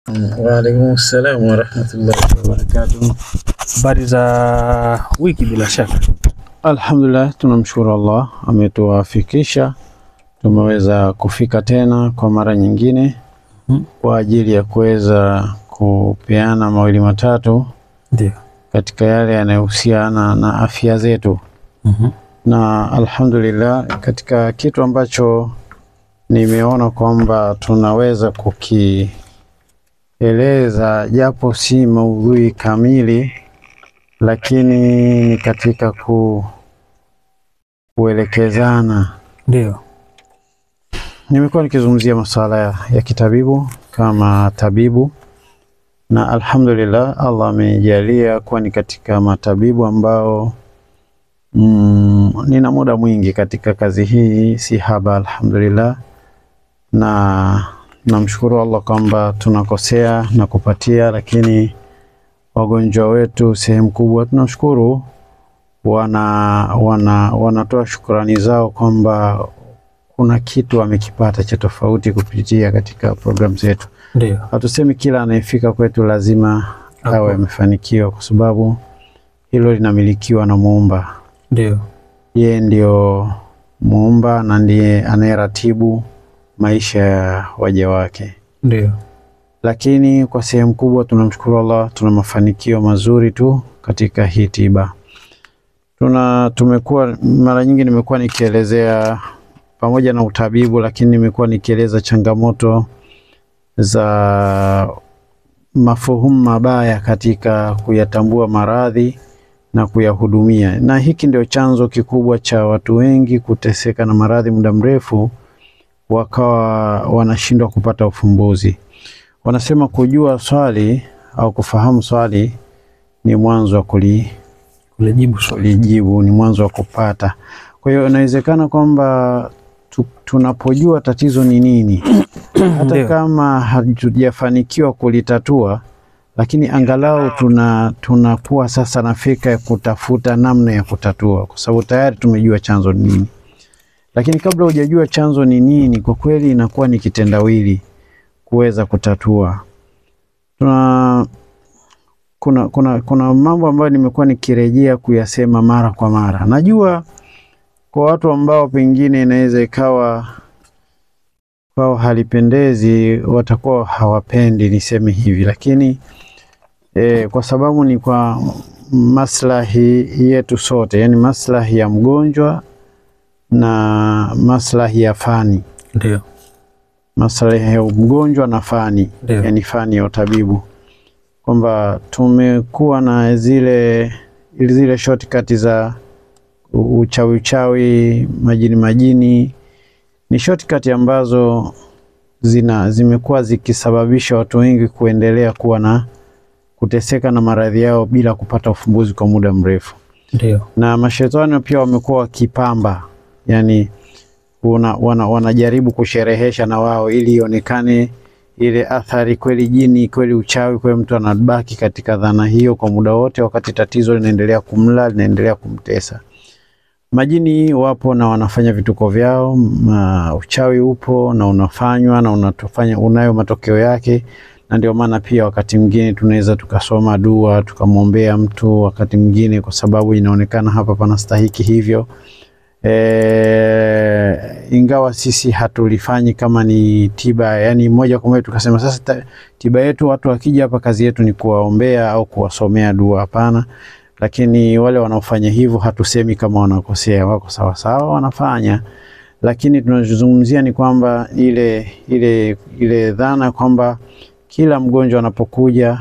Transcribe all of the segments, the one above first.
Wa alaikum salam wa rahmatullahi wa barakatuh. Habari za wiki bila shaka. Alhamdulillah, tunamshukuru Allah ametuwafikisha. Tumeweza kufika tena kwa mara nyingine kwa ajili ya kuweza kupeana mawili matatu Ndio. katika yale yanayohusiana na afya zetu. Na alhamdulillah, katika kitu ambacho nimeona kwamba tunaweza kukieleza japo si maudhui kamili, lakini ni katika kuelekezana. Ndio. Nimekuwa nikizungumzia masuala ya kitabibu kama tabibu, na alhamdulillah Allah amejalia kuwa ni katika matabibu ambao nina muda mwingi katika kazi hii, si haba alhamdulillah. Na namshukuru Allah kwamba tunakosea na kupatia, lakini wagonjwa wetu sehemu kubwa tunashukuru wanatoa shukrani zao kwamba kuna kitu amekipata cha tofauti kupitia katika program zetu. Ndio. Hatusemi kila anayefika kwetu lazima awe amefanikiwa, kwa sababu hilo linamilikiwa na Muumba. Ndio. Yeye ndio Muumba na ndiye anayeratibu maisha ya waja wake. Ndio. Lakini kwa sehemu kubwa tunamshukuru Allah, tuna mafanikio mazuri tu katika hii tiba. Tumekuwa mara nyingi nimekuwa nikielezea pamoja na utabibu, lakini nimekuwa nikieleza changamoto za mafuhumu mabaya katika kuyatambua maradhi na kuyahudumia. Na hiki ndio chanzo kikubwa cha watu wengi kuteseka na maradhi muda mrefu, wakawa wanashindwa kupata ufumbuzi. Wanasema kujua swali au kufahamu swali ni mwanzo wa kulijibu, ni mwanzo wa kupata. Kwa hiyo inawezekana kwamba tunapojua tatizo ni nini, hata kama hatujafanikiwa kulitatua, lakini angalau tunakuwa sasa na fikra ya kutafuta namna ya kutatua, kwa sababu tayari tumejua chanzo ni nini. Lakini kabla hujajua chanzo ni nini, kwa kweli inakuwa ni kitendawili kuweza kutatua. Kuna mambo ambayo nimekuwa nikirejea kuyasema mara kwa mara. Najua kwa watu ambao pengine inaweza ikawa kwao halipendezi, watakuwa hawapendi niseme hivi, lakini kwa sababu ni kwa maslahi yetu sote, yani maslahi ya mgonjwa na maslahi ya fani. Ndio. Maslahi ya mgonjwa na fani, yani fani ya utabibu, kwamba tumekuwa na zile shortcut za uchawi majini. Ni shortcut ambazo zimekuwa zikisababisha watu wengi kuendelea kuwa na kuteseka na maradhi yao bila kupata ufumbuzi kwa muda mrefu. Ndio. Na mashetani pia wamekuwa wakipamba, yani wanajaribu kusherehesha na wao ili ionekane ile athari kweli jini, kweli uchawi, kwa mtu anabaki katika dhana hiyo kwa muda wote, wakati tatizo linaendelea kumla, linaendelea kumtesa. Majini wapo na wanafanya vituko vyao, uchawi upo na unafanywa na unayo matokeo yake. Na ndio maana pia wakati mwingine tunaweza tukasoma dua tukamwombea mtu, wakati mwingine kwa sababu inaonekana hapa panastahiki hivyo. Ingawa sisi hatulifanyi kama ni tiba, yani moja kwa moja tukasema sasa tiba yetu watu wakija hapa kazi yetu ni kuwaombea au kuwasomea dua, hapana. Lakini wale wanaofanya hivyo hatusemi kama wanakosea, wako sawa sawa wanafanya. Lakini tunazungumzia ni kwamba ile dhana kwamba kila mgonjwa anapokuja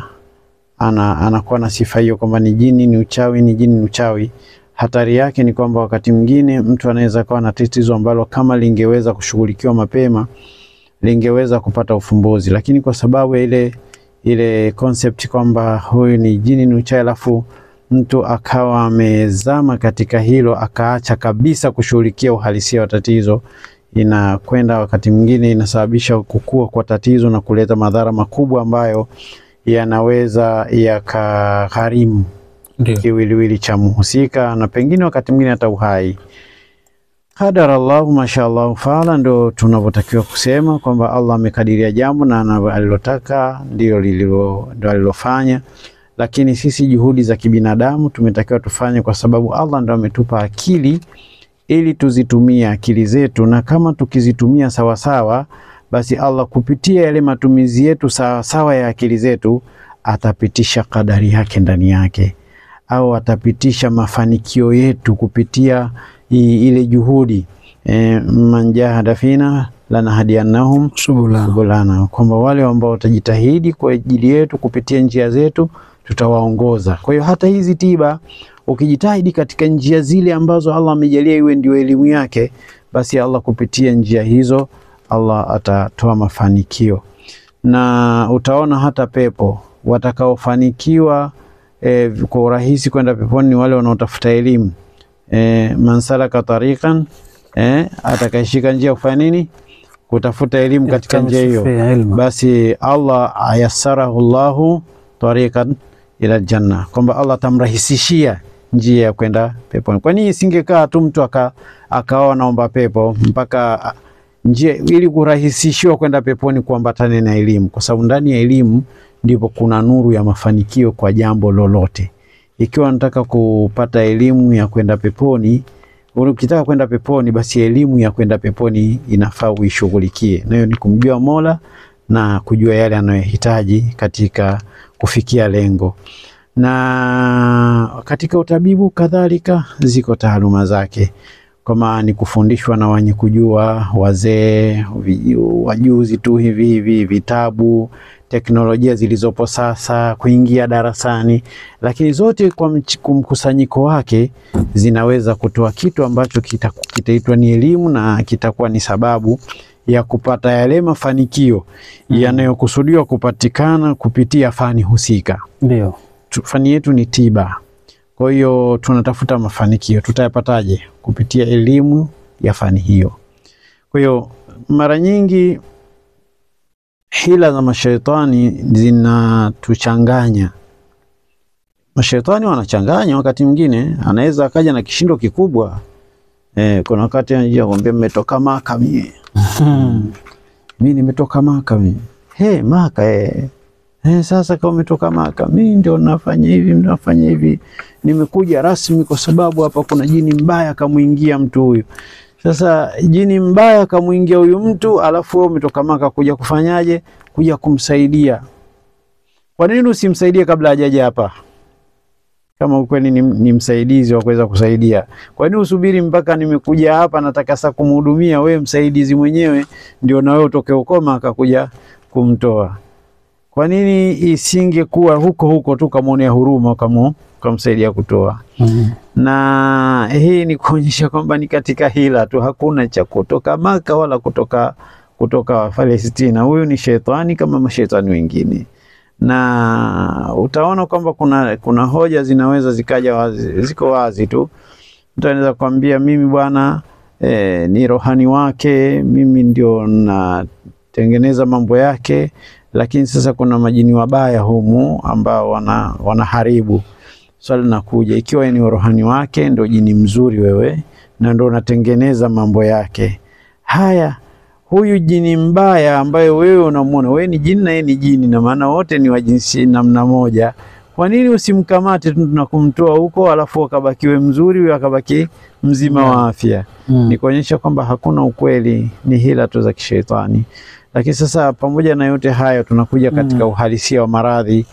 anakuwa na sifa hiyo kwamba ni jini, ni uchawi, ni jini, ni uchawi. Hatari yake ni kwamba wakati mwingine mtu anaweza kuwa na tatizo ambalo kama lingeweza kushughulikiwa mapema lingeweza kupata ufumbuzi, lakini kwa sababu ya ile concept kwamba huyu ni jini, ni uchawi, alafu mtu akawa amezama katika hilo, akaacha kabisa kushughulikia uhalisia wa tatizo, inakwenda wakati mwingine inasababisha kukua kwa tatizo na kuleta madhara makubwa ambayo yanaweza yakagharimu kiwiliwili cha mhusika na pengine wakati mwingine hata uhai. Qadara Allahu mashallah faala, ndo tunavyotakiwa kusema kwamba Allah amekadiria jambo na alilotaka ndio alilofanya. Lakini sisi juhudi za kibinadamu tumetakiwa tufanye, kwa sababu Allah ndo ametupa akili ili tuzitumie akili zetu, na kama tukizitumia sawa sawa, basi Allah kupitia yale matumizi yetu sawa sawa ya akili zetu atapitisha kadari yake ndani yake, au atapitisha mafanikio yetu kupitia ile juhudi. Man jahada fina lanahdiyannahum subulana, kwamba wale ambao watajitahidi kwa ajili yetu kupitia njia zetu tutawaongoza. Kwa hiyo hata hizi tiba ukijitahidi katika njia zile ambazo Allah amejalia iwe ndio elimu yake, basi Allah kupitia njia hizo Allah atatoa mafanikio. Na utaona hata pepo watakaofanikiwa kwa urahisi kwenda peponi ni wale wanaotafuta elimu. Man salaka tariqan, atakayeshika njia kufanya nini? Kutafuta elimu katika njia hiyo, basi Allah ayassarahu Allahu tariqan ila janna, kwamba Allah atamrahisishia njia ya kwenda peponi. Kwa nini isingekaa tu mtu akawa naomba pepo mpaka njia, ili kurahisishiwa kwenda peponi kuambatane na elimu? Kwa sababu ndani ya elimu ndipo kuna nuru ya mafanikio kwa jambo lolote. Ikiwa nataka kupata elimu ya kwenda peponi, ukitaka kwenda peponi, basi elimu ya kwenda peponi inafaa uishughulikie. Nayo ni kumjua Mola na kujua yale anayohitaji katika kufikia lengo. Na katika utabibu kadhalika ziko taaluma zake, kama ni kufundishwa na wenye kujua, wazee, wajuzi tu hivi, vitabu, teknolojia zilizopo sasa, kuingia darasani, lakini zote kwa mkusanyiko wake zinaweza kutoa kitu ambacho kitaitwa ni elimu, na kitakuwa ni sababu ya kupata yale mafanikio yanayokusudiwa kupatikana kupitia fani husika. Ndio Fani yetu ni tiba. Kwa hiyo tunatafuta mafanikio, tutayapataje? Kupitia elimu ya fani hiyo. Kwa hiyo mara nyingi hila za mashaitani zinatuchanganya. Mashaitani wanachanganya, wakati mwingine anaweza akaja na kishindo kikubwa. Kuna wakati anajia kwambia mmetoka Maka mimi. Mimi nimetoka Maka mimi. Maka sasa kama umetoka Maka, mimi ndio nafanya hivi, nimekuja rasmi kwa sababu hapa kuna jini mbaya kamuingia mtu huyu. Sasa jini mbaya kamuingia huyu mtu, alafu wewe umetoka Maka kuja kufanyaje? Kuja kumsaidia. Kwa nini usimsaidie kabla hajaja hapa? Kama ukweli ni msaidizi wa kuweza kusaidia, kwa nini usubiri mpaka nimekuja hapa nataka sasa kumhudumia? Wewe msaidizi mwenyewe ndio na wewe utoke huko Maka kuja kumtoa. Kwa nini isingekuwa huko tu kamuonea huruma kamsaidia kutoa? Na hii ni kuonyesha kwamba ni katika hila tu, hakuna cha kutoka Maka wala kutoka Palestina. Huyu ni shetani kama mashetani wengine. Na utaona kwamba kuna hoja zinaweza zikaja wazi, ziko wazi tu. Mtu anaweza kuambia mimi bwana ni rohani wake, mimi ndio natengeneza mambo yake, lakini sasa kuna majini wabaya humu ambao wanaharibu. Swali linakuja, ikiwa ni rohani wake ndio jini mzuri wewe na ndio unatengeneza mambo yake, haya huyu jini mbaya ambaye wewe unamuona, wewe ni jini na yeye ni jini, na maana wote ni wa jinsi namna moja, kwa nini usimkamate tu na kumtoa huko alafu akabakiwe mzuri, wewe akabaki mzima wa afya? Ni kuonyesha kwamba hakuna ukweli, ni hila tu za kishetani. Lakini sasa pamoja na yote hayo tunakuja katika uhalisia wa maradhi.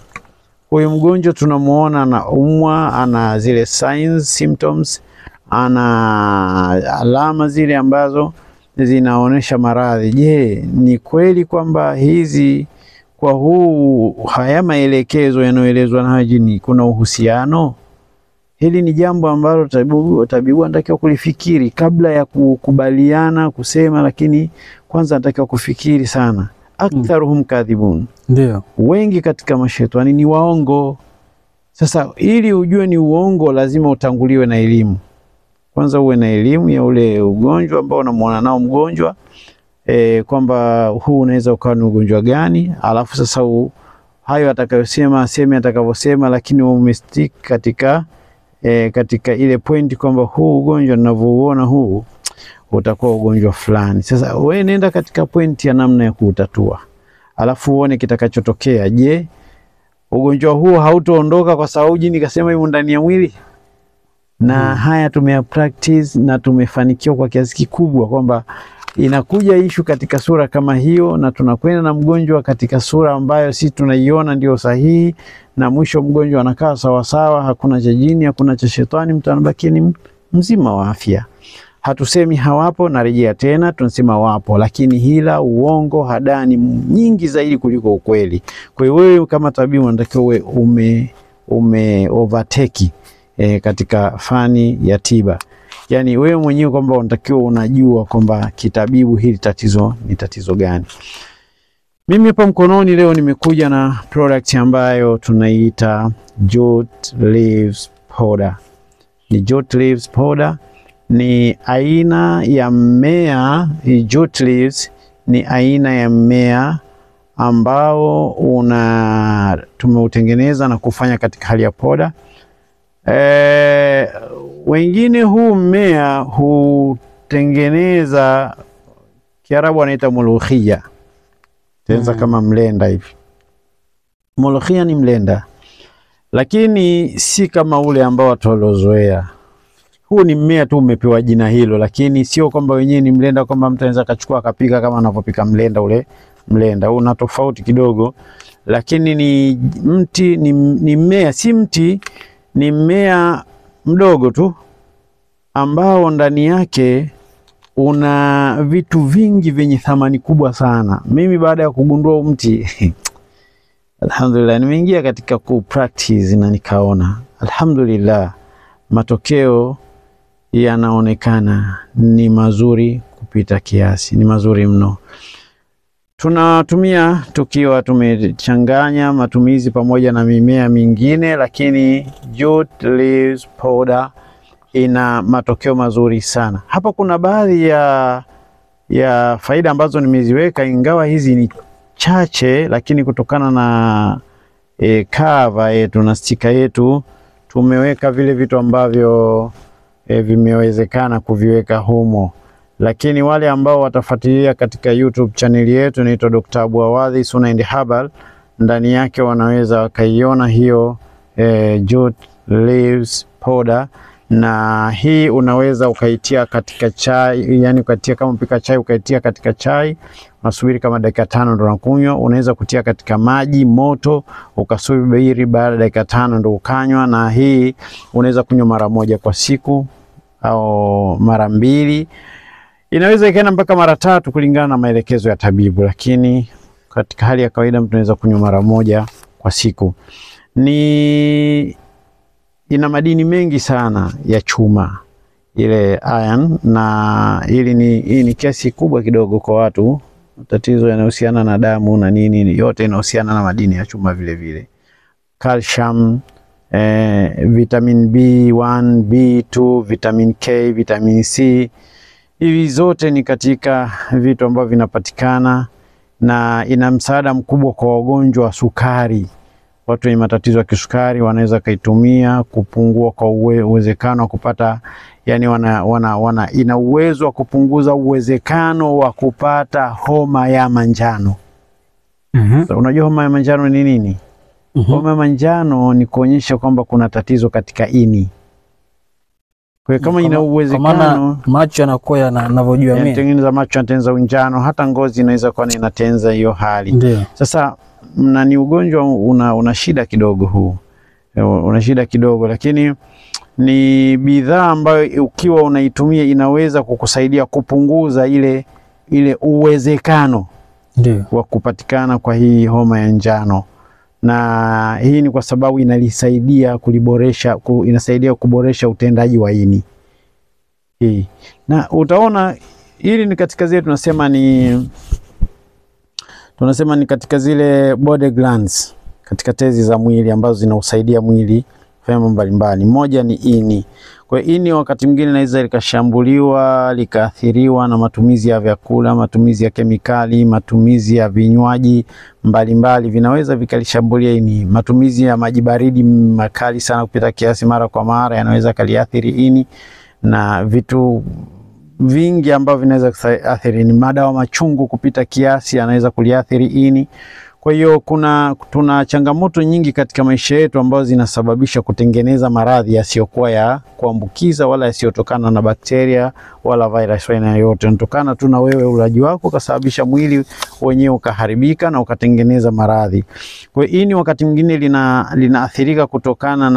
Huyu mgonjwa tunamuona anaumwa, ana zile signs, symptoms, ana alama zile ambazo zinaonesha maradhi. Je, ni kweli kwamba hizi kwa haya maelekezo yanayoelezwa na jini kuna uhusiano? Hili ni jambo ambalo tabibu anatakiwa kulifikiri kabla ya kukubaliana kusema, lakini kwanza anatakiwa kufikiri sana. Aktharuhum kadhibun, ndio wengi katika mashetani ni waongo. Sasa ili ujue ni uongo lazima utanguliwe na elimu. Kwanza uwe na elimu ya ule ugonjwa ambao unamuona nao mgonjwa, kwamba huu unaweza ukawa ni ugonjwa gani, alafu sasa hayo atakayosema aseme atakavyosema, lakini umestick katika ile point kwamba huu ugonjwa ninavyouona huu utakuwa ugonjwa fulani. Sasa wewe nenda katika pointi ya namna ya kuutatua, alafu uone kitakachotokea. Je, ugonjwa huo hautoondoka kwa sababu jini kasema yumo ndani ya mwili? Na haya tumea practice na tumefanikiwa kwa kiasi kikubwa kwamba inakuja ishu katika sura kama hiyo, na tunakwenda na mgonjwa katika sura ambayo si tunaiona ndio sahihi, na mwisho mgonjwa anakaa sawa sawa, hakuna cha jini, hakuna cha shetani, mtu anabaki ni mzima wa afya. Hatusemi hawapo, narejea tena, tunasema wapo, lakini hila, uongo, hadani nyingi zaidi kuliko ukweli. Kwa hiyo wewe kama tabibu unatakiwa ume overtake katika fani ya tiba. Yani wewe mwenyewe kwamba unatakiwa unajua kwamba kitabibu hili tatizo ni tatizo gani. Mimi hapa mkononi leo nimekuja na product ambayo tunaita Jute Leaves Powder. Ni Jute Leaves Powder, ni aina ya mmea. Jute Leaves ni aina ya mmea ambao tumeutengeneza na kufanya katika hali ya powder. Wengine huu mmea hutengeneza, Kiarabu wanaita mulukhia, tenza kama mlenda hivi. Mulukhia ni mlenda, lakini si kama ule ambao watu walozoea. Huu ni mmea tu umepewa jina hilo, lakini sio kwamba wenyewe ni mlenda, kwamba mtu anaweza akachukua akapika kama anavyopika mlenda. Ule mlenda una tofauti kidogo, lakini ni mti, ni mmea, si mti, ni mmea mdogo tu ambao ndani yake una vitu vingi vyenye thamani kubwa sana. Mimi baada ya kugundua mti alhamdulillah, nimeingia katika ku practice na nikaona alhamdulillah matokeo yanaonekana ni mazuri kupita kiasi, ni mazuri mno. Tunatumia tukiwa tumechanganya matumizi pamoja na mimea mingine, lakini Jute Leaves Powder ina matokeo mazuri sana. Hapa kuna baadhi ya faida ambazo nimeziweka, ingawa hizi ni chache, lakini kutokana na cover yetu na stika yetu tumeweka vile vitu ambavyo vimewezekana kuviweka humo. Lakini wale ambao watafuatilia katika YouTube channel yetu inaitwa Dr. Abu Awadhi Sunnah and Herbal, ndani yake wanaweza wakaiona hiyo Jute Leaves Powder. Na hii unaweza ukaitia katika chai, yani ukatia kama pika chai, ukaitia katika chai, unasubiri kama dakika 5 ndo unakunywa. Unaweza kutia katika maji moto, ukasubiri baada dakika 5 ndo ukanywa. Na hii unaweza kunywa mara moja kwa siku au mara 2. Inaweza ikaenda mpaka mara 3 kulingana na maelekezo ya tabibu, lakini katika hali ya kawaida mtu anaweza kunywa mara moja kwa siku. Ina madini mengi sana ya chuma, ile iron, na hii ni kiasi kubwa kidogo kwa watu. Tatizo yanahusiana na damu na nini, yote inahusiana na madini ya chuma vile vile. Calcium, vitamin B1, B2, vitamin K, vitamin C. Hivi zote ni katika vitu ambavyo vinapatikana, na ina msaada mkubwa kwa wagonjwa wa sukari. Watu wenye matatizo ya kisukari wanaweza kaitumia kupungua kwa uwezekano wa kupata, yani ina uwezo wa kupunguza uwezekano wa kupata homa ya manjano. So, unajua homa ya manjano ni nini? Homa ya manjano ni kuonyesha kwamba kuna tatizo katika ini. Kwa kama ina uwezekano, macho yanakuwa yanavyojua mimi, tengeneza macho yanatenza unjano, hata ngozi inaweza kuwa inatenza hiyo hali. Ndiyo. Sasa ni ugonjwa una shida kidogo huu. Una shida kidogo, lakini ni bidhaa ambayo ukiwa unaitumia inaweza kukusaidia kupunguza ile uwezekano wa kupatikana kwa hii homa ya njano. Na hii ni kwa sababu inasaidia kuboresha utendaji wa ini. Hii. Na utaona hili ni katika zile tunasema ni katika zile body glands, katika tezi za mwili ambazo zinausaidia mwili kufanya mambo mbalimbali. Moja ni ini. Kwa ini wakati mwingine inaweza likashambuliwa, likaathiriwa na matumizi ya vyakula, matumizi ya kemikali, matumizi ya vinywaji mbalimbali vinaweza vikalishambulia ini. Matumizi ya maji baridi makali sana kupita kiasi mara kwa mara yanaweza kaliathiri ini, na vitu vingi ambavyo vinaweza kuathiri ini. Madawa machungu kupita kiasi yanaweza kuliathiri ini. Kwa hiyo tuna changamoto nyingi katika maisha yetu ambazo zinasababisha kutengeneza maradhi yasiyokuwa ya kuambukiza wala yasiyotokana na bakteria wala virus aina yoyote. Yanatokana tu na wewe ulaji wako ukasababisha mwili wenyewe ukaharibika na ukatengeneza maradhi. Kwa hiyo ini wakati mwingine linaathirika kutokana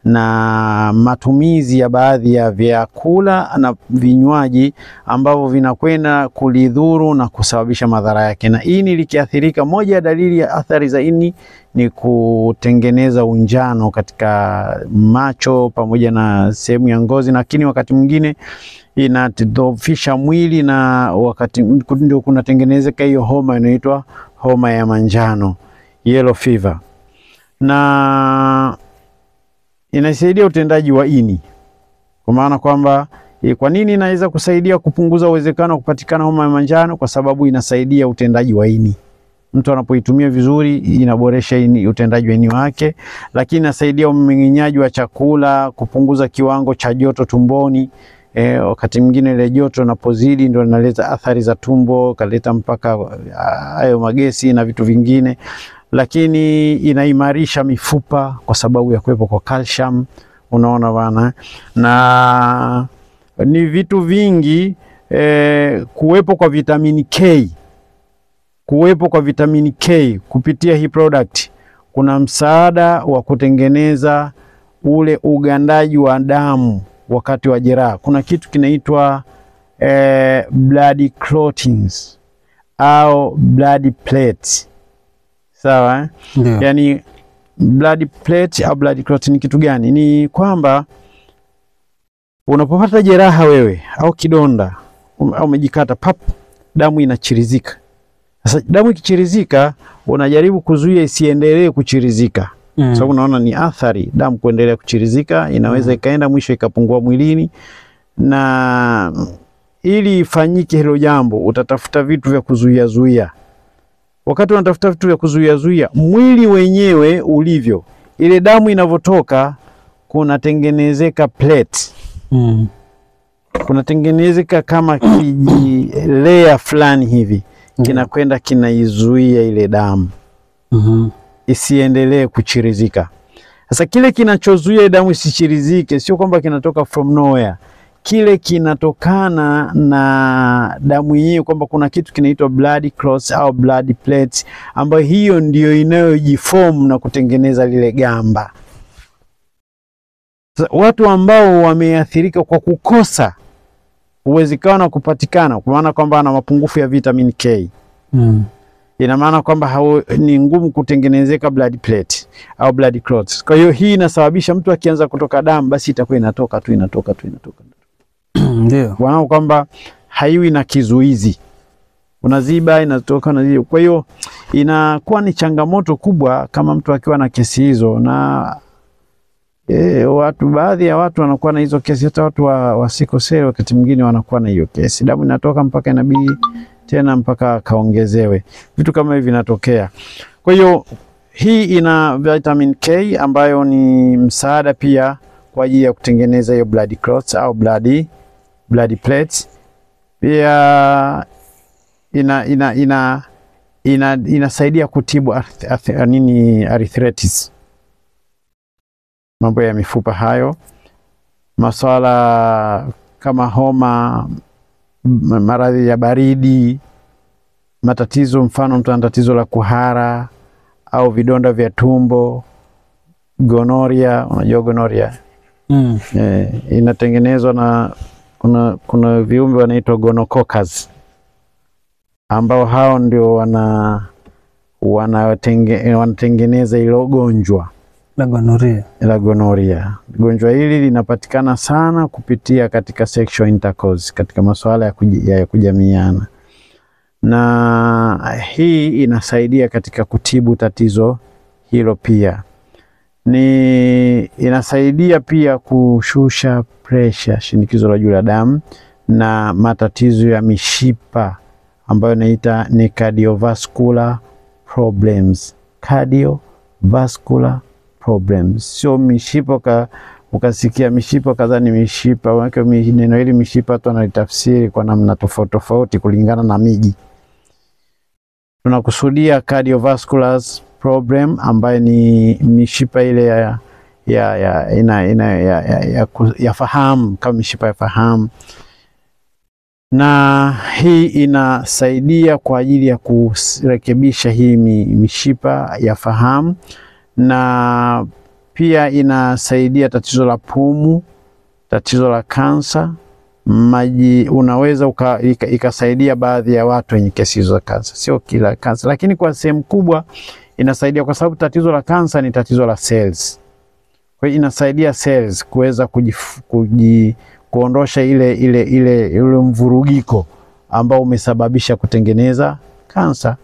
na matumizi ya baadhi ya vyakula na vinywaji ambavyo vinakwenda kulidhuru na kusababisha madhara yake. Na ini likiathirika, moja ya dalili ya athari za ini ni kutengeneza unjano katika macho pamoja na sehemu ya ngozi, lakini wakati mwingine inadhoofisha mwili na wakati ndio kunatengenezeka hiyo homa inaitwa homa ya manjano, yellow fever. Na inasaidia utendaji wa ini. Kwa maana kwamba kwa nini inaweza kusaidia kupunguza uwezekano wa kupatikana homa ya manjano? Kwa sababu inasaidia utendaji wa ini. Mtu anapoitumia vizuri inaboresha utendaji wa ini wake, lakini inasaidia mmeng'enyaji wa chakula, kupunguza kiwango cha joto tumboni. Wakati mwingine ile joto linapozidi ndio linaleta athari za tumbo, kaleta mpaka hayo magesi na vitu vingine. Lakini inaimarisha mifupa kwa sababu ya kuwepo kwa calcium, unaona bana. Na ni vitu vingi, kuwepo kwa vitamini K. Kuwepo kwa vitamini K kupitia hii product kuna msaada wa kutengeneza ule ugandaji wa damu wakati wa jeraha. Kuna kitu kinaitwa blood clottings au blood plates. Sawa yeah. Yani blood plate au blood clot ni kitu gani? Ni kwamba unapopata jeraha wewe au kidonda au umejikata, damu inachirizika. Sasa damu ikichirizika, unajaribu kuzuia isiendelee kuchirizika. Sababu unaona ni athari damu kuendelea kuchirizika, inaweza ikaenda mwisho ikapungua mwilini. Na ili ifanyike hilo jambo, utatafuta vitu vya kuzuia. Wakati unatafuta vitu vya kuzuia, mwili wenyewe ulivyo, ile damu inavotoka kunatengenezeka plate. Kunatengenezeka kama layer fulani hivi. Kinakwenda kinaizuia ile damu isiendelee kuchirizika. Sasa kile kinachozuia damu isichirizike sio kwamba kinatoka from nowhere. Kile kinatokana na damu yenyewe, kwamba kuna kitu kinaitwa blood clots au blood plates, ambayo hiyo ndio inayojiform na kutengeneza lile gamba. Sasa watu ambao wameathirika kwa kukosa uwezekano wa kupatikana, kwa maana kwamba ana mapungufu ya vitamin K, ina maana kwamba ni ngumu kutengenezeka blood plate au blood clots. Kwa hiyo hii inasababisha mtu akianza kutoka damu, basi itakuwa inatoka tu. Ndio. Wanaona kwamba haiwi na kizuizi. Unaziba, inatoka na hiyo. Kwa hiyo inakuwa ni changamoto kubwa kama mtu akiwa na kesi hizo. Na baadhi ya watu wanakuwa na hizo kesi, hata watu wa sickle cell wakati mwingine wanakuwa na hiyo kesi. Damu inatoka mpaka inabidi tena mpaka kaongezewe. Vitu kama hivi vinatokea. Kwa hiyo hii ina vitamin K ambayo ni msaada pia kwa ajili ya kutengeneza hiyo blood clots au blood plates. Pia inasaidia kutibu arthritis, mambo ya mifupa hayo. Masuala kama homa, maradhi ya baridi, matatizo, mfano mtu ana tatizo la kuhara au vidonda vya tumbo, gonorrhea. Unajua gonorrhea? Inatengenezwa na kuna viumbe wanaitwa gonococcus, ambao hao ndio wanatengeneza ile gonjwa la gonorrhea. Gonjwa hili linapatikana sana kupitia katika sexual intercourse, katika masuala ya kujamiana. Na hii inasaidia katika kutibu tatizo hilo pia. Inasaidia pia kushusha pressure, shinikizo la juu la damu, na matatizo ya mishipa ambayo naita ni cardiovascular problems. Cardiovascular problems. Sio mishipa ukasikia mishipa kadhani mishipa, wake neno hili mishipa watu wanalitafsiri kwa namna tofauti tofauti kulingana na miji. Tunakusudia cardiovascular problem ambayo ni mishipa ile ya fahamu, kama mishipa ya fahamu, na hii inasaidia kwa ajili ya kurekebisha hii mishipa ya fahamu, na pia inasaidia tatizo la pumu, tatizo la kansa, maji. Unaweza ikasaidia baadhi ya watu wenye kesi za kansa, sio kila kansa, lakini kwa sehemu kubwa inasaidia, kwa sababu tatizo la kansa ni tatizo la cells. Kwa hiyo inasaidia cells kuweza kuondosha ile mvurugiko ambao umesababisha kutengeneza kansa.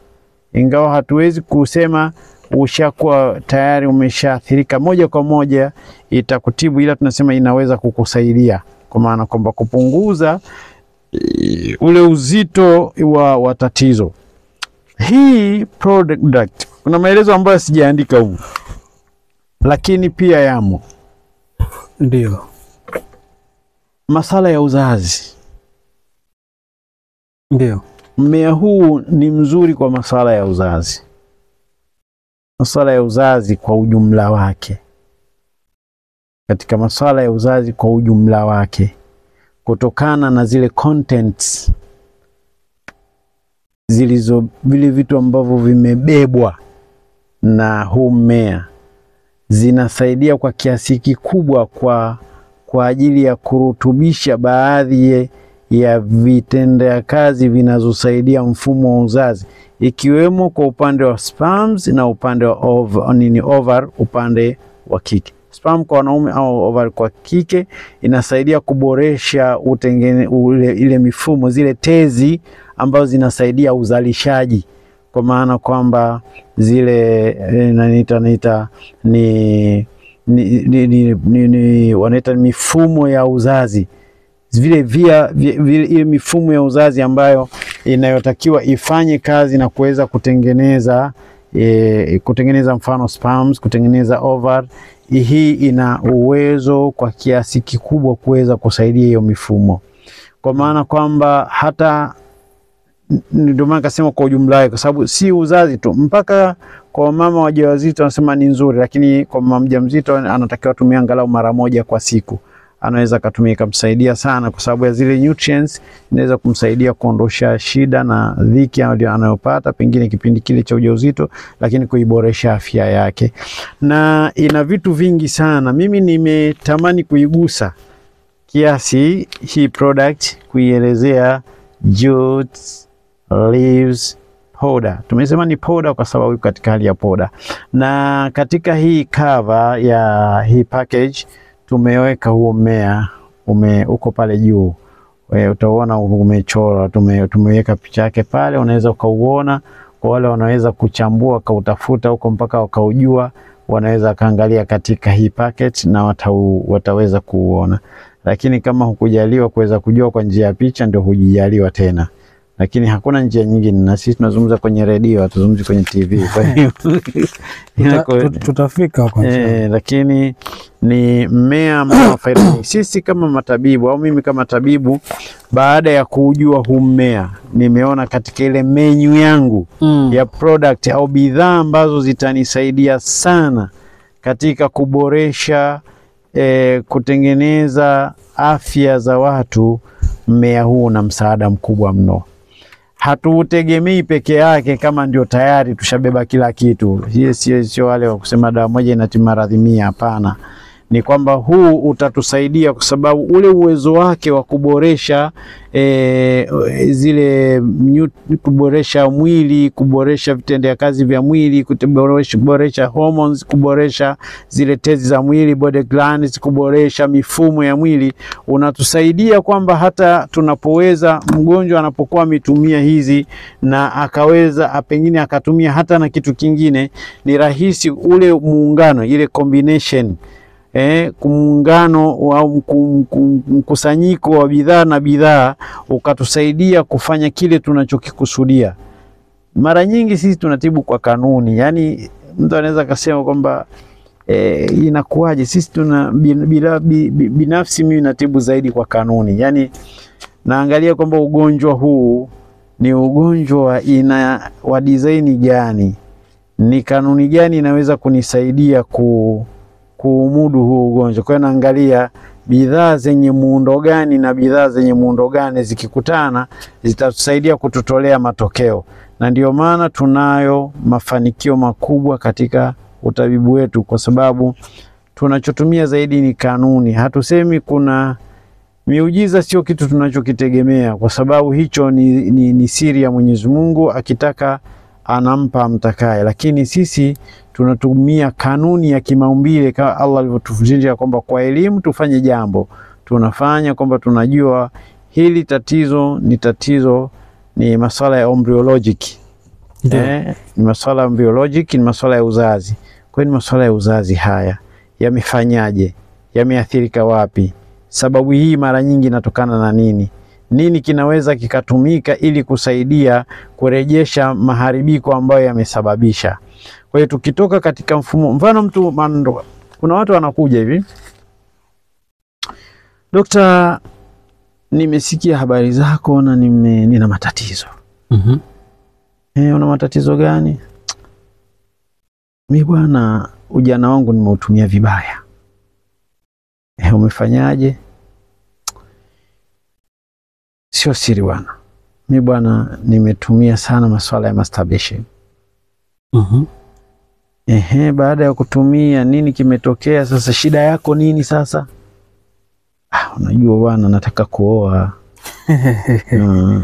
Ingawa hatuwezi kusema ushakuwa tayari umeshaathirika moja kwa moja itakutibu, ila tunasema inaweza kukusaidia, kwa maana kwamba kupunguza ule uzito wa tatizo. Hii product kuna maelezo ambayo sijaandika huko, lakini pia yamo. Ndio. Masala ya uzazi. Ndio. Mmea huu ni mzuri kwa masala ya uzazi. Masala ya uzazi kwa ujumla wake. Katika masala ya uzazi kwa ujumla wake, kutokana na zile contents vile vitu ambavyo vimebebwa na huu mmea, zinasaidia kwa kiasi kikubwa kwa ajili ya kurutubisha baadhi ya vitendea kazi vinazosaidia mfumo wa uzazi, ikiwemo kwa upande wa sperms na upande wa ovar upande wa kike. Sperm kwa wanaume au ovar kwa kike inasaidia kuboresha ile mifumo, zile tezi ambazo zinasaidia uzalishaji, kwa maana kwamba zile wanaita mifumo ya uzazi, ile mifumo ya uzazi ambayo inayotakiwa ifanye kazi na kuweza kutengeneza mfano sperms, kutengeneza ovar. Hii ina uwezo kwa kiasi kikubwa kuweza kusaidia hiyo mifumo, kwa maana kwamba hata ndio maana kasema kwa ujumla wake, kwa sababu si uzazi tu, mpaka kwa mama wajawazito wanasema ni nzuri, lakini kwa mama mjamzito anatakiwa tumia angalau mara moja kwa siku. Anaweza kutumia kumsaidia sana, kwa sababu ya zile nutrients inaweza kumsaidia kuondosha shida na dhiki anayopata pengine kipindi kile cha ujauzito, lakini kuiboresha afya yake. Na ina vitu vingi sana. Mimi nimetamani kuigusa kiasi hii product, kuielezea jute leaves powder. Tumesema ni powder kwa sababu katika hali ya powder. Na katika hii cover ya hii package tumeweka huo mmea uko pale juu. Utaona umechora, tumeweka picha yake pale, unaweza ukauona. Kwa wale wanaweza kuchambua kautafuta huko mpaka wakaujua, wanaweza kaangalia katika hii packet na wataweza kuuona. Lakini kama hukujaliwa kuweza kujua kwa njia ya picha, ndio hujijaliwa tena. Lakini hakuna njia nyingine, na sisi tunazungumza kwenye redio, hatuzungumzi kwenye TV. Kwa hiyo tutafika kwa lakini ni mmea ambao faida. Sisi kama matabibu au mimi kama tabibu, baada ya kujua huu mmea, nimeona katika ile menu yangu ya product au bidhaa ambazo zitanisaidia sana katika kuboresha kutengeneza afya za watu, mmea huu na msaada mkubwa mno. Hatutegemei peke yake kama ndio tayari tushabeba kila kitu. Hii sio wale wa kusema dawa moja inatibu maradhi 100, hapana. Ni kwamba huu utatusaidia kwa sababu ule uwezo wake wa kuboresha kuboresha mwili, kuboresha vitendea kazi vya mwili, kuboresha hormones, kuboresha zile tezi za mwili, body glands, kuboresha mifumo ya mwili. Unatusaidia kwamba hata tunapoweza, mgonjwa anapokuwa ametumia hizi na akaweza pengine akatumia hata na kitu kingine, ni rahisi ule muungano, ile combination, muungano au mkusanyiko wa bidhaa na bidhaa ukatusaidia kufanya kile tunachokikusudia. Mara nyingi sisi tunatibu kwa kanuni. Yani mtu anaweza kusema kwamba inakuwaje? Sisi tuna binafsi mimi natibu zaidi kwa kanuni. Yani naangalia kwamba ugonjwa huu ni ugonjwa wa design gani, ni kanuni gani inaweza kunisaidia kuumudu huu ugonjwa. Kwa hiyo naangalia bidhaa zenye muundo gani na bidhaa zenye muundo gani zikikutana zitatusaidia kututolea matokeo, na ndio maana tunayo mafanikio makubwa katika utabibu wetu, kwa sababu tunachotumia zaidi ni kanuni. Hatusemi kuna miujiza, sio kitu tunachokitegemea, kwa sababu hicho ni siri ya Mwenyezi Mungu, akitaka anampa mtakaye. Lakini sisi tunatumia kanuni ya kimaumbile kama Allah alivyotufundisha kwamba kwa elimu tufanye jambo. Tunafanya kwamba tunajua hili tatizo ni masuala ya embryologic. Ni masuala ya embryologic, ni masuala ya uzazi. Kwa hiyo ni masuala ya uzazi, haya yamefanyaje, yameathirika wapi, sababu hii mara nyingi inatokana na nini, nini kinaweza kikatumika ili kusaidia kurejesha maharibiko ambayo yamesababisha. Kwa hiyo tukitoka katika mfumo, mfano kuna watu wanakuja hivi, Dokta, nimesikia habari zako na nina matatizo. Una matatizo gani? Mimi bwana, ujana wangu nimeutumia vibaya. Umefanyaje? Sio siri bwana. Mimi bwana, nimetumia sana masuala ya masturbation. Baada ya kutumia, nini kimetokea sasa? Shida yako nini sasa? Unajua bwana, nataka kuoa.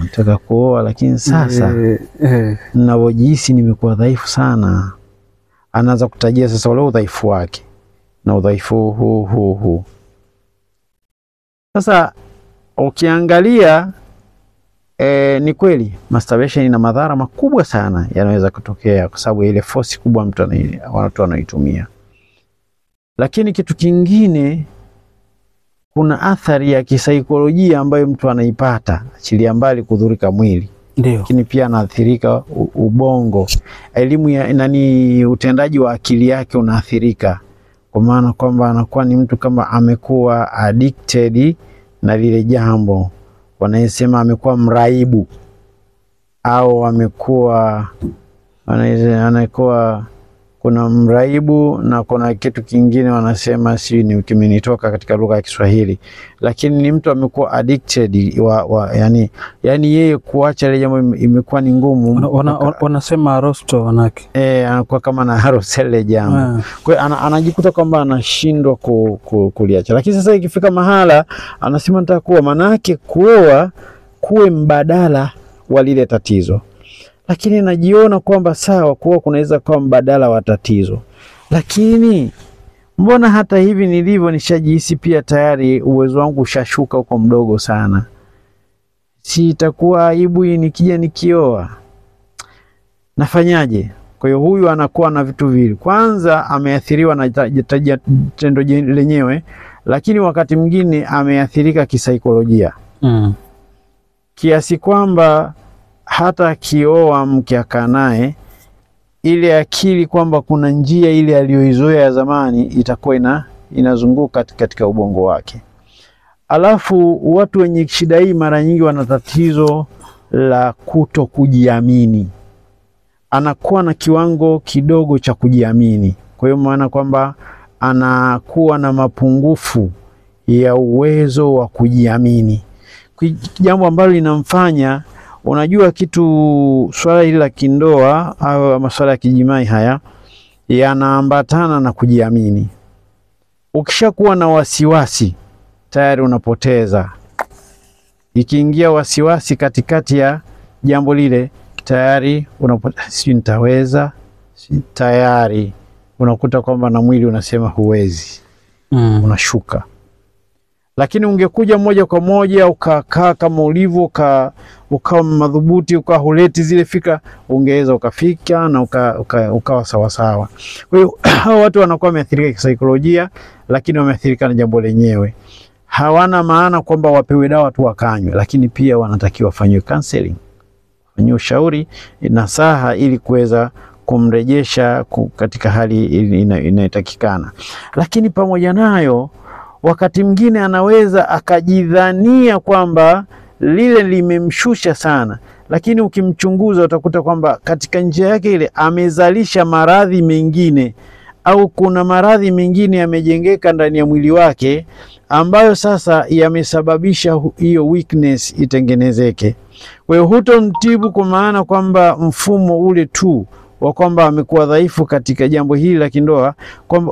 Nataka kuoa, lakini sasa ninavyojihisi nimekuwa dhaifu sana. Anaanza kutajia sasa ule udhaifu wake, na udhaifu huu. Sasa ukiangalia ni kweli masturbation ina madhara makubwa sana yanaweza kutokea, kwa sababu ile force kubwa watu wanaitumia. Lakini kitu kingine, kuna athari ya kisaikolojia ambayo mtu anaipata, achilia mbali kudhurika mwili. Ndio. Lakini pia anaathirika ubongo, elimu ya utendaji wa akili yake unaathirika, kwa maana kwamba anakuwa ni mtu kama amekuwa addicted na lile jambo. Wanasema amekuwa mraibu, au anakuwa kuna mraibu, na kuna kitu kingine wanasema kimenitoka katika lugha ya Kiswahili, lakini ni mtu amekuwa addicted yani yeye kuacha ile jambo imekuwa ni ngumu. Wanasema arosto wanake. Anakuwa kama na harost ile jambo. Kwa hiyo anajikuta kwamba anashindwa kuliacha. Lakini sasa ikifika mahala anasema nataka kuoa, maana yake kuoa kuwe mbadala wa lile tatizo. Lakini najiona kwamba sawa, kuwa kunaweza kuwa mbadala wa tatizo, lakini mbona hata hivi nilivyo nishajihisi pia tayari uwezo wangu ushashuka huko mdogo sana. Si itakuwa aibu nikija nikioa? Nafanyaje? Kwa hiyo huyu anakuwa na vitu vile. Kwanza ameathiriwa na tendo lenyewe, lakini wakati mwingine ameathirika kisaikolojia. Kiasi kwamba hata akioa mke akaa naye, ile akili kwamba kuna njia ile aliyoizoea ya zamani itakuwa inazunguka katika ubongo wake. Alafu watu wenye shida hii mara nyingi wana tatizo la kuto kujiamini. Anakuwa na kiwango kidogo cha kujiamini. Kwa hiyo maana kwamba anakuwa na mapungufu ya uwezo wa kujiamini. Jambo ambalo linamfanya, unajua kitu, swala hili la kindoa au masuala ya kijimai haya yanaambatana na kujiamini. Ukishakuwa na wasiwasi tayari unapoteza. Ikiingia wasiwasi katikati ya jambo lile tayari unapoteza, si nitaweza, tayari unakuta kwamba na mwili unasema huwezi. Unashuka. Lakini ungekuja moja kwa moja ukakaa kama ulivyo, ukawa madhubuti, ukahuleti zile fikra, ungeweza ukafika na ukawa sawa sawa. Kwa hiyo hao watu wanakuwa wameathirika kisaikolojia, lakini wameathirika na jambo lenyewe. Hawana maana kwamba wapewe dawa tu wakanywe, lakini pia wanatakiwa wafanywe counseling, wafanywe ushauri, nasaha, ili kuweza kumrejesha katika hali inayotakikana. Lakini pamoja nayo, wakati mwingine anaweza akajidhania kwamba lile limemshusha sana, lakini ukimchunguza utakuta kwamba katika njia yake ile amezalisha maradhi mengine, au kuna maradhi mengine yamejengeka ndani ya mwili wake ambayo sasa yamesababisha hiyo weakness itengenezeke. Kwa hiyo hutomtibu kwa maana kwamba mfumo ule tu wa kwamba amekuwa dhaifu katika jambo hili la kindoa,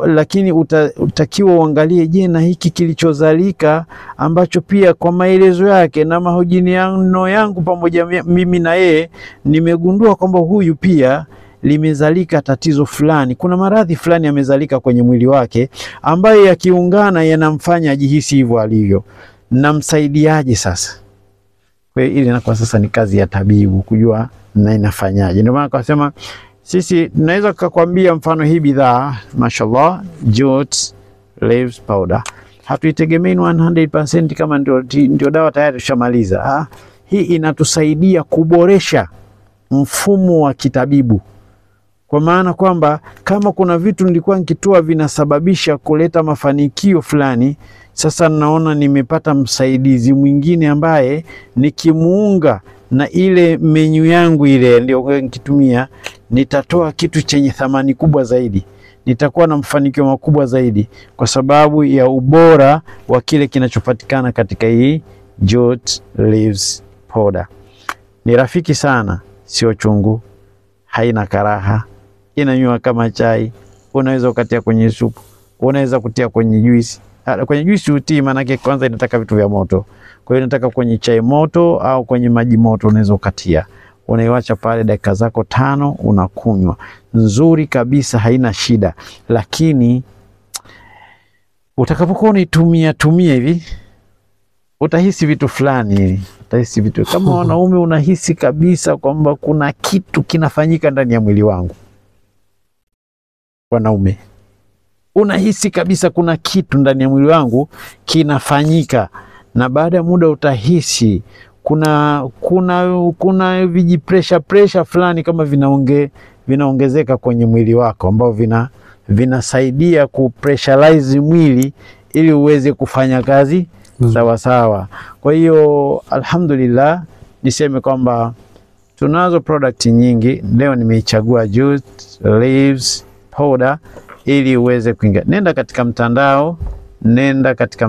lakini utakiwa uangalie, je, na hiki kilichozalika ambacho pia kwa maelezo yake na mahojiano yangu pamoja mimi na yeye nimegundua kwamba huyu pia limezalika tatizo fulani, kuna maradhi fulani yamezalika kwenye mwili wake ambayo yakiungana yanamfanya ajihisi hivyo alivyo. Namsaidiaje sasa? Kwa hiyo ili inakuwa sasa ni kazi ya tabibu kujua na inafanyaje. Ndio maana akasema sisi tunaweza kukwambia mfano hii bidhaa mashallah jute leaves powder, hatuitegemei 100% kama ndio dawa tayari tushamaliza. Hii inatusaidia kuboresha mfumo wa kitabibu, kwa maana kwamba kama kuna vitu nilikuwa nikitoa vinasababisha kuleta mafanikio fulani, sasa naona nimepata msaidizi mwingine ambaye nikimuunga na ile menyu yangu ile ndio nikitumia, nitatoa kitu chenye thamani kubwa zaidi, nitakuwa na mafanikio makubwa zaidi kwa sababu ya ubora wa kile kinachopatikana katika hii jute leaves powder. Ni rafiki sana, sio chungu, haina karaha, inanywa kama chai, unaweza ukatia kwenye supu, unaweza kutia kwenye juisi. Kwenye juisi utii, maana kwanza inataka vitu vya moto. Kwa hiyo inataka kwenye chai moto au kwenye maji moto unaweza ukatia. Unaiacha pale dakika zako 5 unakunywa. Nzuri kabisa, haina shida. Lakini utakapokuwa unaitumia hivi utahisi vitu fulani, utahisi vitu kama wanaume, unahisi kabisa kwamba kuna kitu kinafanyika ndani ya mwili wangu. Wanaume unahisi kabisa kuna kitu ndani ya mwili wangu kinafanyika, na baada ya muda utahisi kuna viji pressure fulani kama vinaongezeka kwenye mwili wako, ambao vinasaidia kupressurize mwili ili uweze kufanya kazi sawa sawa. Kwa hiyo alhamdulillah niseme kwamba tunazo product nyingi. Leo nimeichagua jute leaves powder ili uweze kuingia. Nenda katika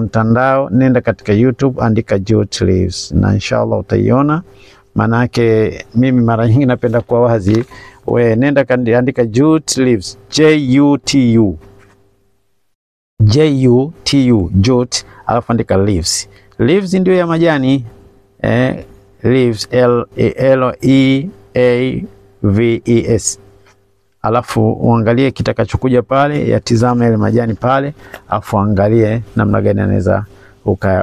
katika YouTube, andika jute leaves na inshallah utaiona. Manake mimi mara nyingi napenda kwa wazi. Nenda andika jute leaves, J-U-T-U jute, alafu andika leaves. Leaves ndio ya majani, leaves L-E-A-V-E-S. Alafu uangalie kitakachokuja pale, yatizame ile majani pale, alafu angalie namna gani anaweza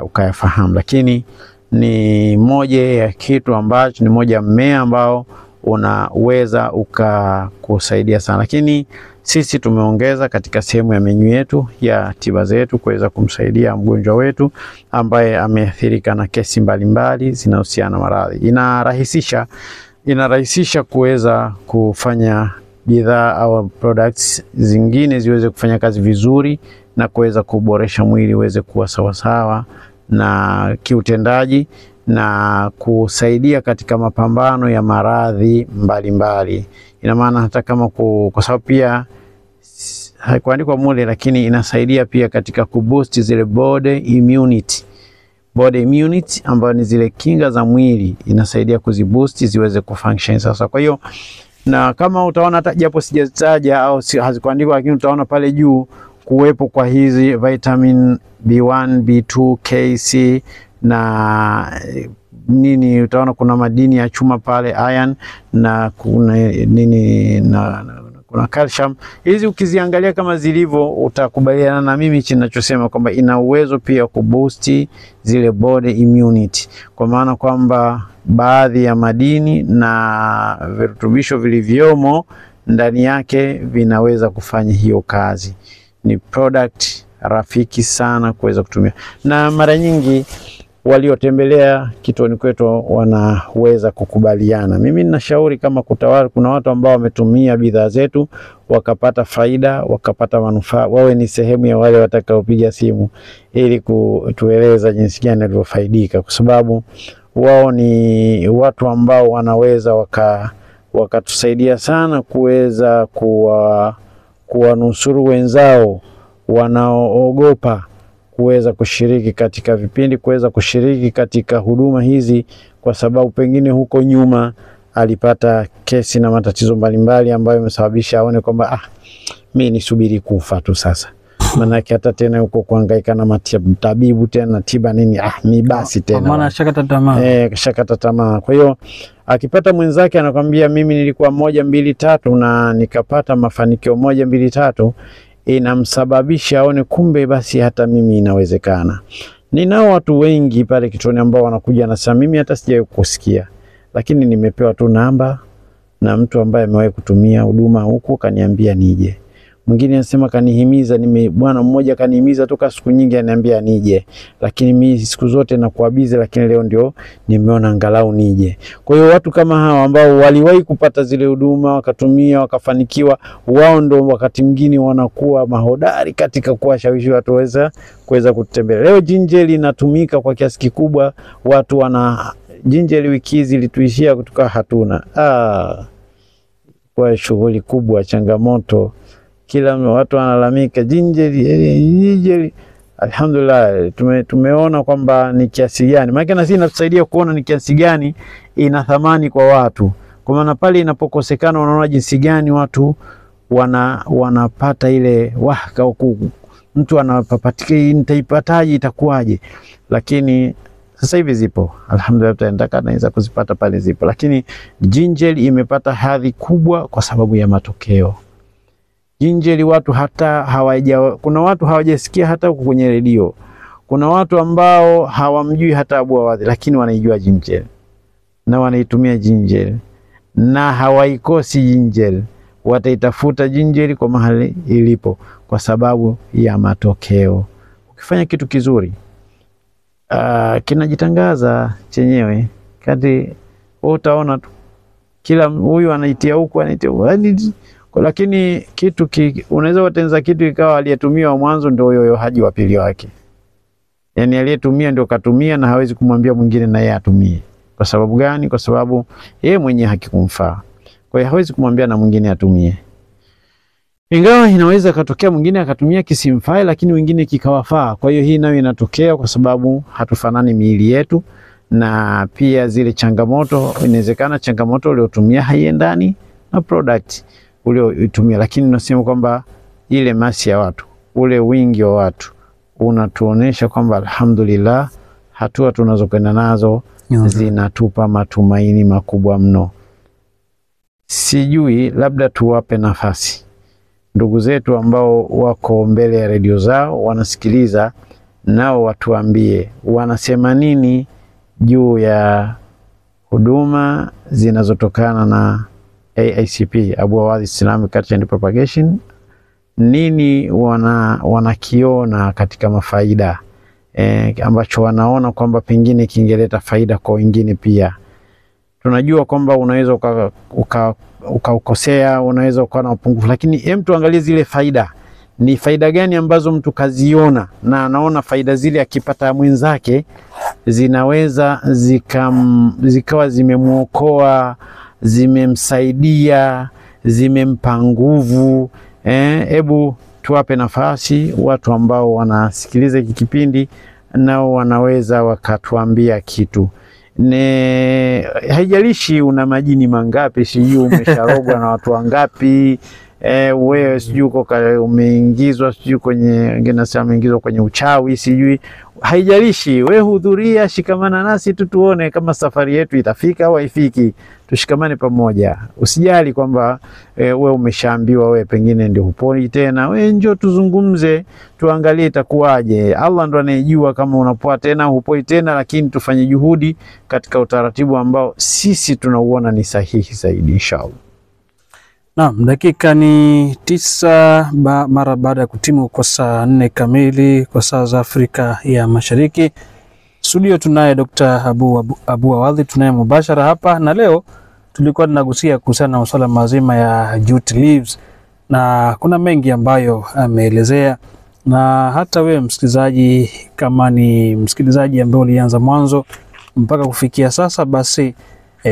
ukayafahamu. Lakini ni moja ya kitu ambacho ni moja mmea ambao unaweza ukakusaidia sana. Lakini sisi tumeongeza katika sehemu ya menyu yetu ya tiba zetu kuweza kumsaidia mgonjwa wetu ambaye ameathirika na kesi mbalimbali zinahusiana na maradhi. Inarahisisha kuweza kufanya bidhaa au products zingine ziweze kufanya kazi vizuri na kuweza kuboresha mwili uweze kuwa sawasawa na kiutendaji na kusaidia katika mapambano ya maradhi mbalimbali. Ina maana hata kama kwa sababu pia haikuandikwa mule, lakini inasaidia pia katika kuboost zile body immunity ambayo ni zile kinga za mwili, inasaidia kuziboost ziweze kufunction sasa. Kwa hiyo na kama utaona hata japo sijazitaja au hazikuandikwa, lakini utaona pale juu kuwepo kwa hizi vitamin B1, B2, K, C na nini, utaona kuna madini ya chuma pale, iron, na kuna nini kuna calcium. Hizi ukiziangalia kama zilivyo utakubaliana na mimi ninachosema kwamba ina uwezo pia kuboost zile body immunity, kwa maana kwamba baadhi ya madini na virutubisho vilivyomo ndani yake vinaweza kufanya hiyo kazi. Ni product rafiki sana kuweza kutumia, na mara nyingi waliotembelea kituoni kwetu wanaweza kukubaliana. Mimi ninashauri kama kuna watu ambao wametumia bidhaa zetu wakapata faida, wakapata manufaa, wawe ni sehemu ya wale watakaopiga simu ili kutueleza jinsi gani walivyofaidika, kwa sababu wao ni watu ambao wanaweza wakatusaidia sana kuweza kuwanusuru wenzao wanaoogopa kuweza kushiriki katika vipindi, kuweza kushiriki katika huduma hizi, kwa sababu pengine huko nyuma alipata kesi na matatizo mbalimbali ambayo yamesababisha aone kwamba mimi nisubiri kufa tu sasa. Maana hata tena huko kuhangaika na matabibu tena tiba nini, mimi basi tena. Maana shakata tamaa. Shakata tamaa. Kwa hiyo akipata mwenzake anakuambia mimi nilikuwa 1 2 3 na nikapata mafanikio 1 2 3, inamsababisha aone kumbe basi hata mimi inawezekana. Ninao watu wengi pale kituoni ambao wanakuja na sasa mimi hata sijawahi kusikia, lakini nimepewa tu namba na mtu ambaye amewahi kutumia huduma huko kaniambia nije. Mwingine anasema kanihimiza, bwana mmoja kanihimiza toka siku nyingi ananiambia nije, lakini mimi siku zote nakuwa busy, lakini leo ndio nimeona angalau nije. Kwa hiyo watu kama hawa ambao waliwahi kupata zile huduma wakatumia wakafanikiwa, wao ndio wakati mwingine wanakuwa mahodari katika kuwashawishi watu kuweza kutembelea. Leo ginger inatumika kwa kiasi kikubwa, watu wana ginger wiki hizi ilituishia kutoka hatuna. Kwa shughuli kubwa, changamoto, kila watu wanalalamika ginger. Alhamdulillah tumeona kwamba ni kiasi gani, maana na sisi inatusaidia kuona ni kiasi gani ina thamani kwa watu, kwa maana pale inapokosekana unaona jinsi gani watu wanapata ile mtu anapapatika, nitaipataje, itakuwaje. Lakini sasa hivi zipo, alhamdulillah, tunataka naweza kuzipata pale zipo. Lakini ginger imepata hadhi kubwa kwa sababu ya matokeo. Ginger watu kuna watu hawajasikia hata kwenye redio. Kuna watu ambao hawamjui hata Abu Awadhi, lakini wanaijua ginger na wanaitumia ginger na hawaikosi ginger. Wataitafuta ginger kwa mahali ilipo kwa sababu ya matokeo. Ukifanya kitu kizuri kinajitangaza chenyewe, kati utaona tu kila huyu anaitia huko anaitia huko. Lakini kitu unaweza kutenza kitu ikawa aliyetumia mwanzo ndio huyo haji wa pili wake. Yaani aliyetumia ndio katumia na hawezi kumwambia mwingine na yeye atumie. Kwa sababu gani? Kwa sababu yeye mwenyewe hakikumfaa. Kwa hiyo hawezi kumwambia na mwingine atumie. Ingawa inaweza katokea mwingine akatumia kisimfai, lakini wengine kikawafaa. Kwa hiyo hii nayo inatokea kwa sababu hatufanani miili yetu, na pia zile changamoto, inawezekana changamoto uliotumia haiendani na product ulioitumia. Lakini nasema kwamba ile masi ya watu, ule wingi wa watu unatuonesha kwamba alhamdulillah hatua tunazokwenda nazo zinatupa matumaini makubwa mno. Sijui, labda tuwape nafasi ndugu zetu ambao wako mbele ya redio zao wanasikiliza, nao watuambie wanasema nini juu ya huduma zinazotokana na AICP, Abu Awadhi Islamic Culture and Propagation. Nini wanakiona katika mafaida ambacho wanaona kwamba pengine kingeleta faida kwa wengine pia. Tunajua kwamba unaweza ukakosea, unaweza ukawa na upungufu, lakini tuangalie zile faida. Ni faida gani ambazo mtu kaziona na anaona faida zile akipata mwenzake zinaweza zikawa zimemuokoa, zimemsaidia, zimempa nguvu. Hebu tuwape nafasi watu ambao wanasikiliza hiki kipindi, nao wanaweza wakatuambia kitu. Haijalishi una majini mangapi, sijui umesharogwa na watu wangapi, wewe sijui uko umeingizwa sijui kwenye umeingizwa kwenye uchawi, sijui, haijalishi. Wewe hudhuria, shikamana nasi tu tuone kama safari yetu itafika au haifiki. Tushikamane pamoja. Usijali kwamba wewe umeshaambiwa wewe pengine ndio huponi tena. Wewe njoo tuzungumze, tuangalie itakuwaje. Allah ndo anayejua kama unapoa tena hupoi tena, lakini tufanye juhudi katika utaratibu ambao sisi tunauona ni sahihi zaidi inshallah. Naam, dakika ni 9 mara baada ya kutimu kwa saa 4 kamili kwa saa za Afrika ya Mashariki. Studio tunaye Dr. Abu Awadhi, tunaye mubashara hapa, na leo tulikuwa tunagusia kuhusiana na masuala mazima ya jute leaves, na kuna mengi ambayo ameelezea, na hata wewe msikilizaji, kama ni msikilizaji ambaye ulianza mwanzo mpaka kufikia sasa, basi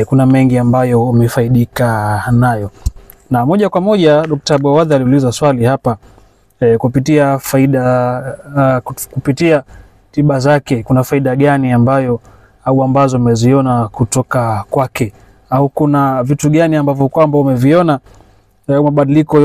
kuna mengi ambayo umefaidika nayo. Na moja kwa moja Dr. Abu Awadhi aliuliza swali hapa, kupitia faida kupitia tiba zake, kuna faida gani ambayo au ambazo umeziona kutoka kwake, au kuna vitu gani ambavyo kwamba umeviona mabadiliko yote